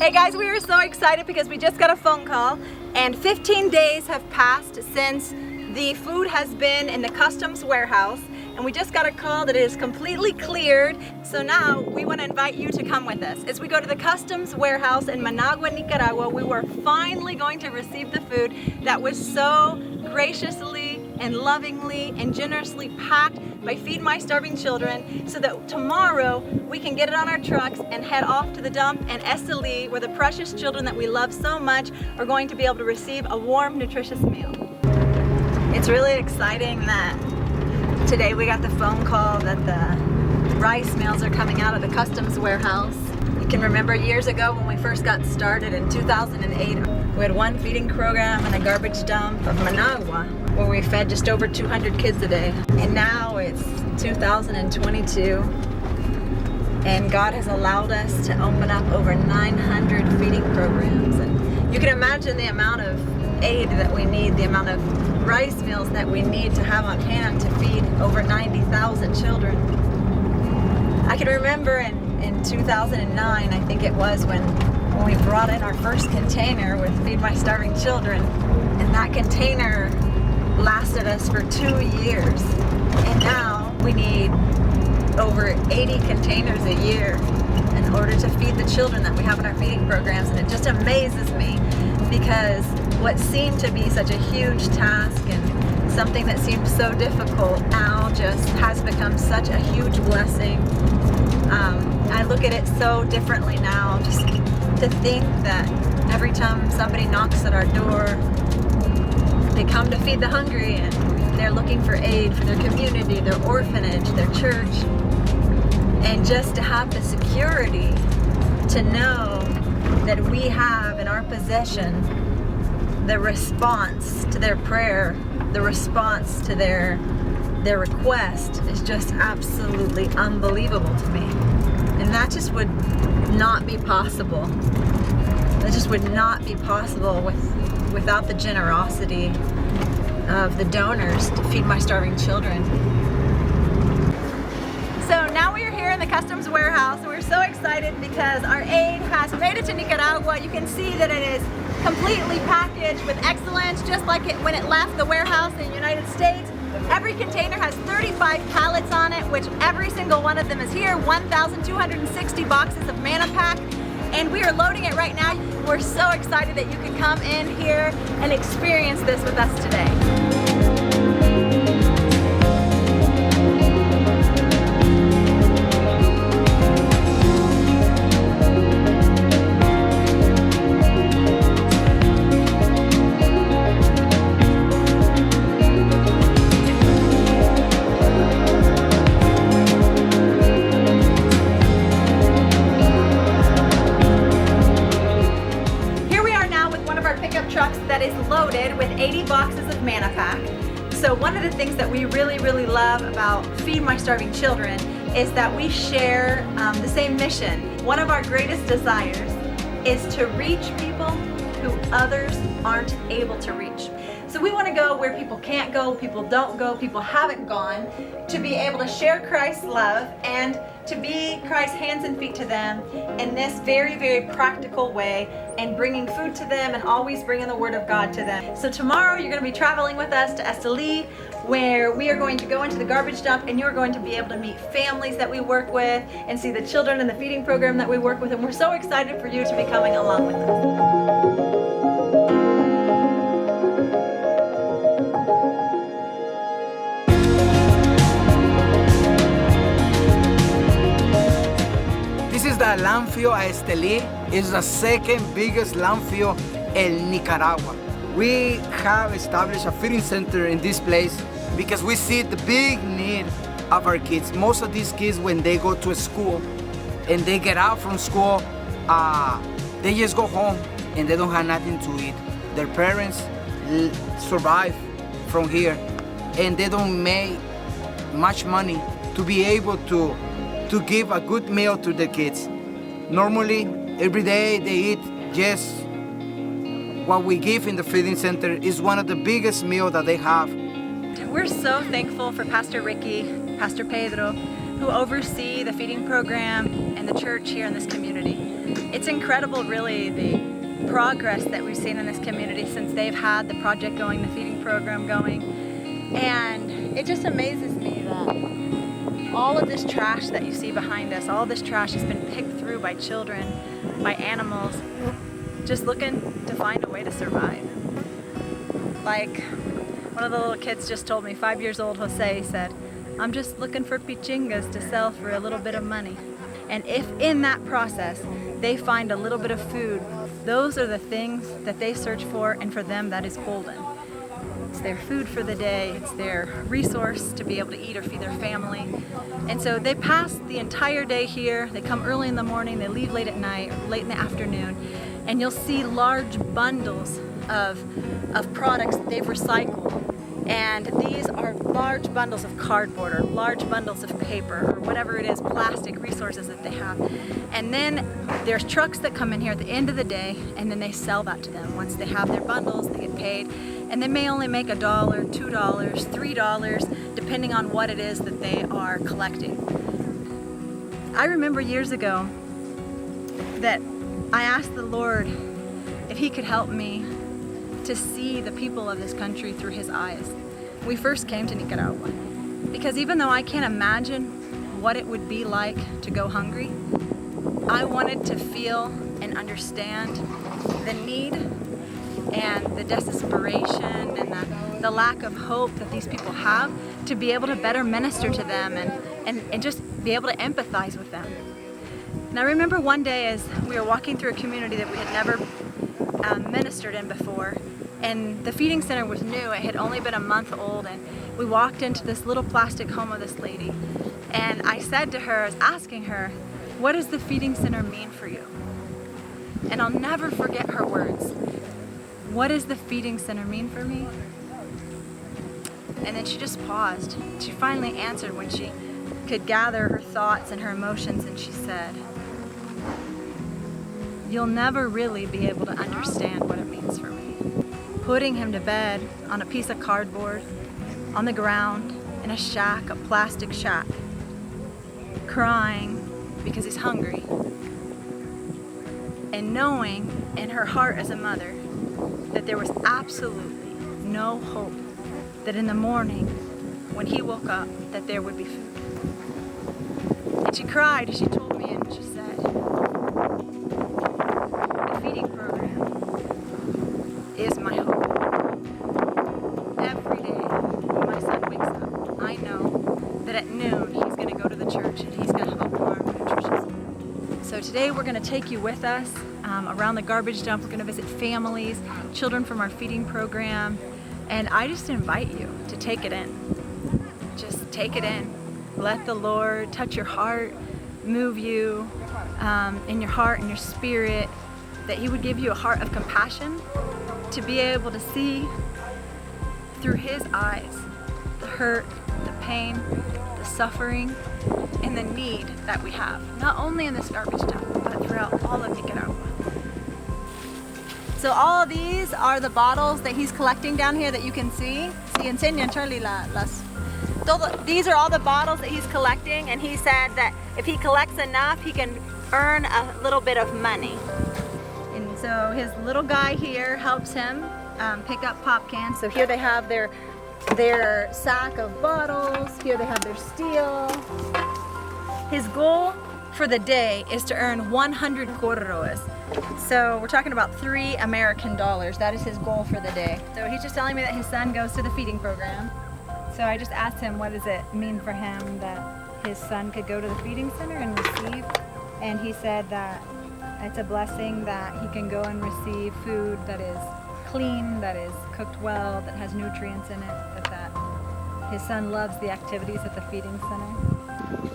Hey guys, we are so excited because we just got a phone call and 15 days have passed since the food has been in the customs warehouse, and we just got a call that it is completely cleared. So now we want to invite you to come with us. As we go to the customs warehouse in Managua, Nicaragua, we were finally going to receive the food that was so graciously and lovingly and generously packed by Feed My Starving Children, so that tomorrow we can get it on our trucks and head off to the dump in Esteli, where the precious children that we love so much are going to be able to receive a warm, nutritious meal. It's really exciting that today we got the phone call that the rice meals are coming out of the customs warehouse. You can remember years ago when we first got started in 2008, we had one feeding program in a garbage dump of Managua where we fed just over 200 kids a day. And now it's 2022 and God has allowed us to open up over 900 feeding programs. And you can imagine the amount of aid that we need, the amount of rice meals that we need to have on hand to feed over 90,000 children. I can remember in 2009, I think it was, when we brought in our first container with Feed My Starving Children, and that container lasted us for 2 years. And now we need over 80 containers a year in order to feed the children that we have in our feeding programs. And it just amazes me because what seemed to be such a huge task and something that seemed so difficult now just has become such a huge blessing. I look at it so differently now, just to think that every time somebody knocks at our door, they come to feed the hungry and they're looking for aid for their community, their orphanage, their church. And just to have the security to know that we have in our possession the response to their prayer, the response to their request is just absolutely unbelievable to me. And that just would not be possible. That just would not be possible without the generosity of the donors to Feed My Starving Children. So now we are here in the customs warehouse, and we're so excited because our aid has made it to Nicaragua. You can see that it is completely packaged with excellence, just like it when it left the warehouse in the United States. Every container has 35 pallets on it, which every single one of them is here. 1,260 boxes of Manna Pack, and we are loading it right now. We're so excited that you can come in here and experience this with us today. Trucks that is loaded with 80 boxes of Manna Pack. So one of the things that we really love about Feed My Starving Children is that we share the same mission. One of our greatest desires is to reach people who others aren't able to reach. So we want to go where people can't go, people don't go, people haven't gone, to be able to share Christ's love and to be Christ's hands and feet to them in this very practical way, and bringing food to them and always bringing the Word of God to them. So tomorrow you're going to be traveling with us to Esteli, where we are going to go into the garbage dump, and you're going to be able to meet families that we work with and see the children in the feeding program that we work with, and we're so excited for you to be coming along with us. This is the landfill at Esteli. It's the second biggest landfill in Nicaragua. We have established a feeding center in this place because we see the big need of our kids. Most of these kids, when they go to school and they get out from school, they just go home and they don't have nothing to eat. Their parents survive from here and they don't make much money to be able to give a good meal to the kids. Normally, every day they eat just what we give in the feeding center is one of the biggest meals that they have. We're so thankful for Pastor Ricky, Pastor Pedro, who oversee the feeding program and the church here in this community. It's incredible, really, the progress that we've seen in this community since they've had the project going, the feeding program going. And it just amazes me that all of this trash that you see behind us, all this trash has been picked through by children, by animals, just looking to find a way to survive. Like one of the little kids just told me, 5 years old, Jose, said, "I'm just looking for pichingas to sell for a little bit of money." And if in that process they find a little bit of food, those are the things that they search for, and for them that is golden. It's their food for the day, it's their resource to be able to eat or feed their family. And so they pass the entire day here, they come early in the morning, they leave late at night or late in the afternoon, and you'll see large bundles of products that they've recycled. And these are large bundles of cardboard or large bundles of paper or whatever it is, plastic resources that they have. And then there's trucks that come in here at the end of the day, and then they sell that to them. Once they have their bundles, they get paid, and they may only make $1, $2, $3, depending on what it is that they are collecting. I remember years ago that I asked the Lord if He could help me to see the people of this country through His eyes. We first came to Nicaragua because even though I can't imagine what it would be like to go hungry, I wanted to feel and understand the need and the desperation and the lack of hope that these people have, to be able to better minister to them and just be able to empathize with them. And I remember one day as we were walking through a community that we had never ministered in before, and the feeding center was new. It had only been a month old, and we walked into this little plastic home of this lady, and I said to her, I was asking her, "What does the feeding center mean for you?" And I'll never forget her words. "What does the feeding center mean for me?" And then she just paused. She finally answered when she could gather her thoughts and her emotions, and she said, "You'll never really be able to understand what it means for me. Putting him to bed on a piece of cardboard, on the ground, in a shack, a plastic shack, crying because he's hungry, and knowing in her heart as a mother that there was absolutely no hope that in the morning when he woke up that there would be food." And she cried as she told me, and she said, "The feeding program is my hope. Every day when my son wakes up, I know that at noon he's going to go to the church and he's going to have a warm, nutritious meal." So today we're going to take you with us around the garbage dump. We're going to visit families, children from our feeding program, and I just invite you to take it in. Just take it in. Let the Lord touch your heart, move you in your heart and your spirit, that He would give you a heart of compassion to be able to see through His eyes the hurt, the pain, the suffering, and the need that we have, not only in this garbage dump, but throughout all of Nicaragua. So all of these are the bottles that he's collecting down here that you can see. Si enseñan, Charlie, these are all the bottles that he's collecting, and he said that if he collects enough, he can earn a little bit of money. And so his little guy here helps him pick up pop cans. So here they have their sack of bottles. Here they have their steel. His goal for the day is to earn 100 corros. So we're talking about $3 American. That is his goal for the day. So he's just telling me that his son goes to the feeding program. So I just asked him, what does it mean for him that his son could go to the feeding center and receive? And he said that it's a blessing that he can go and receive food that is clean, that is cooked well, that has nutrients in it, that his son loves the activities at the feeding center.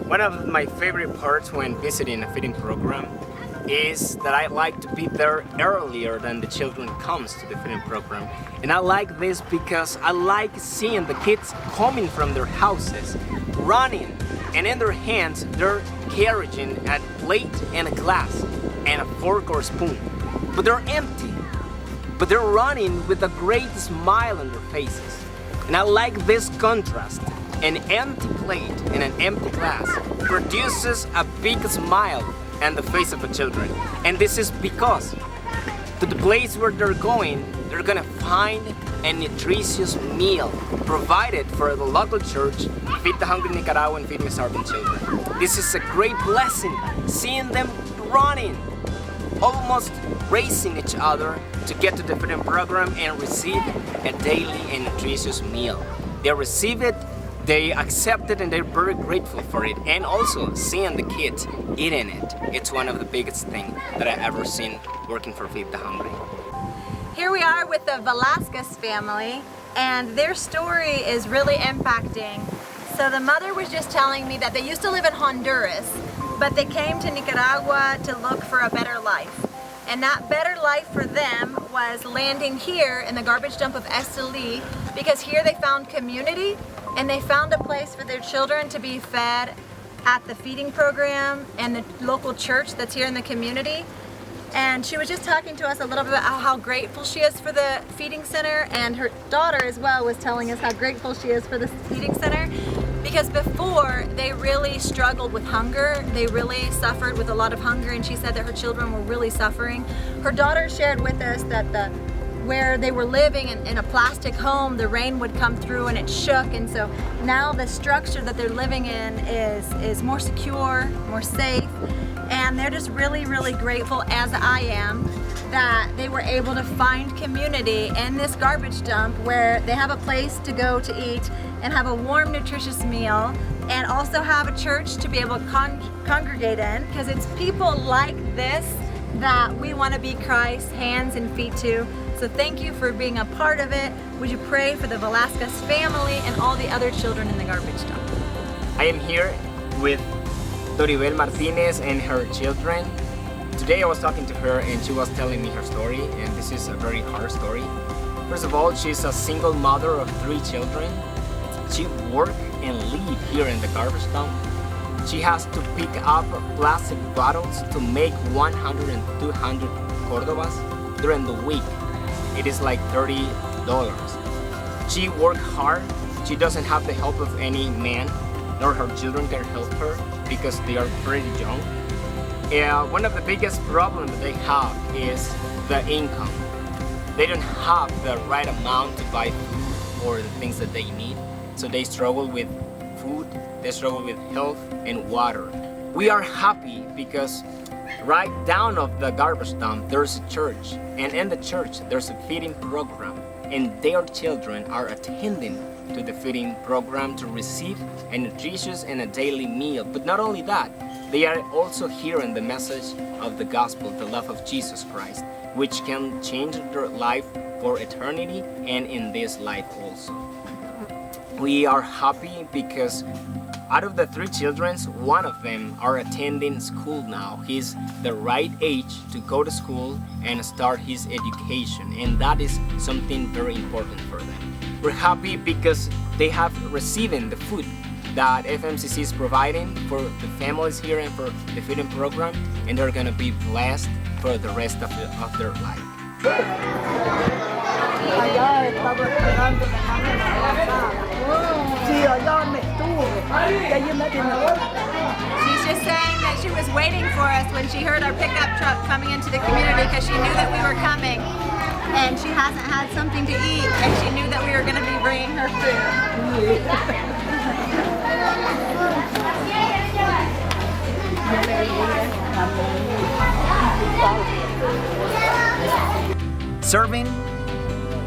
One of my favorite parts when visiting a feeding program is that I like to be there earlier than the children comes to the feeding program. And I like this because I like seeing the kids coming from their houses, running, and in their hands they're carrying a plate and a glass and a fork or spoon. But they're empty. But they're running with a great smile on their faces. And I like this contrast. An empty plate and an empty glass produces a big smile and the face of the children. And this is because to the place where they're gonna find a nutritious meal provided for the local church, Feed the Hungry Nicaraguan, Feed the Starving Children. This is a great blessing, seeing them running, almost racing each other to get to the feeding program and receive a daily and nutritious meal. They receive it, they accept it, and they're very grateful for it. And also seeing the kids eating it, it's one of the biggest things that I've ever seen working for Feed the Hungry. Here we are with the Velasquez family, and their story is really impacting. So the mother was just telling me that they used to live in Honduras, but they came to Nicaragua to look for a better life. And that better life for them was landing here in the garbage dump of Esteli, because here they found community and they found a place for their children to be fed at the feeding program and the local church that's here in the community. And she was just talking to us a little bit about how grateful she is for the feeding center, and her daughter as well was telling us how grateful she is for the feeding center, because before they really struggled with hunger. They really suffered with a lot of hunger, and she said that her children were really suffering. Her daughter shared with us that where they were living in a plastic home, the rain would come through and it shook, and so now the structure that they're living in is more secure, more safe. And they're just really, really grateful, as I am, that they were able to find community in this garbage dump where they have a place to go to eat and have a warm, nutritious meal, and also have a church to be able to congregate in, because it's people like this that we want to be Christ's hands and feet to. So thank you for being a part of it. Would you pray for the Velasquez family and all the other children in the garbage dump? I am here with Doribel Martinez and her children. Today I was talking to her and she was telling me her story, and this is a very hard story. First of all, she's a single mother of 3 children. She works and lives here in the garbage dump. She has to pick up plastic bottles to make 100 and 200 Cordobas during the week. It is like $30. She works hard. She doesn't have the help of any man, nor her children can help her because they are pretty young. One of the biggest problems they have is the income. They don't have the right amount to buy food or the things that they need, so they struggle with food, they struggle with health and water. We are happy because right down of the garbage dump there's a church, and in the church there's a feeding program, and their children are attending to the feeding program to receive a nutritious and a daily meal. But not only that, they are also hearing the message of the gospel, the love of Jesus Christ, which can change their life for eternity and in this life also. We are happy because out of the 3 children, one of them are attending school now. He's the right age to go to school and start his education, and that is something very important for them. We're happy because they have received the food that FMCC is providing for the families here and for the feeding program, and they're gonna be blessed for the rest of their life. She's just saying that she was waiting for us when she heard our pickup truck coming into the community, because she knew that we were coming, and she hasn't had something to eat, and she knew that we were going to be bringing her food. Serving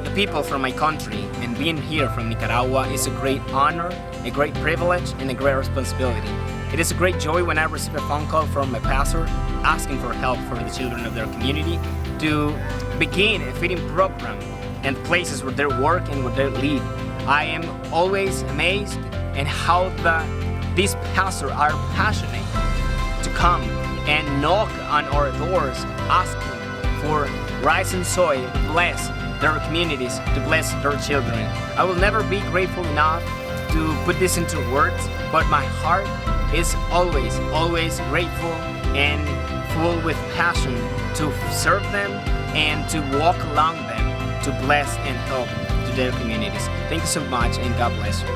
the people from my country and being here from Nicaragua is a great honor, a great privilege, and a great responsibility. It is a great joy when I receive a phone call from my pastor asking for help for the children of their community to begin a feeding program and places where they work and where they live. I am always amazed at how these pastors are passionate to come and knock on our doors asking for rice and soy to bless their communities, to bless their children. I will never be grateful enough to put this into words, but my heart is always, always grateful and full with passion to serve them and to walk along them to bless and help to their communities. Thank you so much, and God bless you.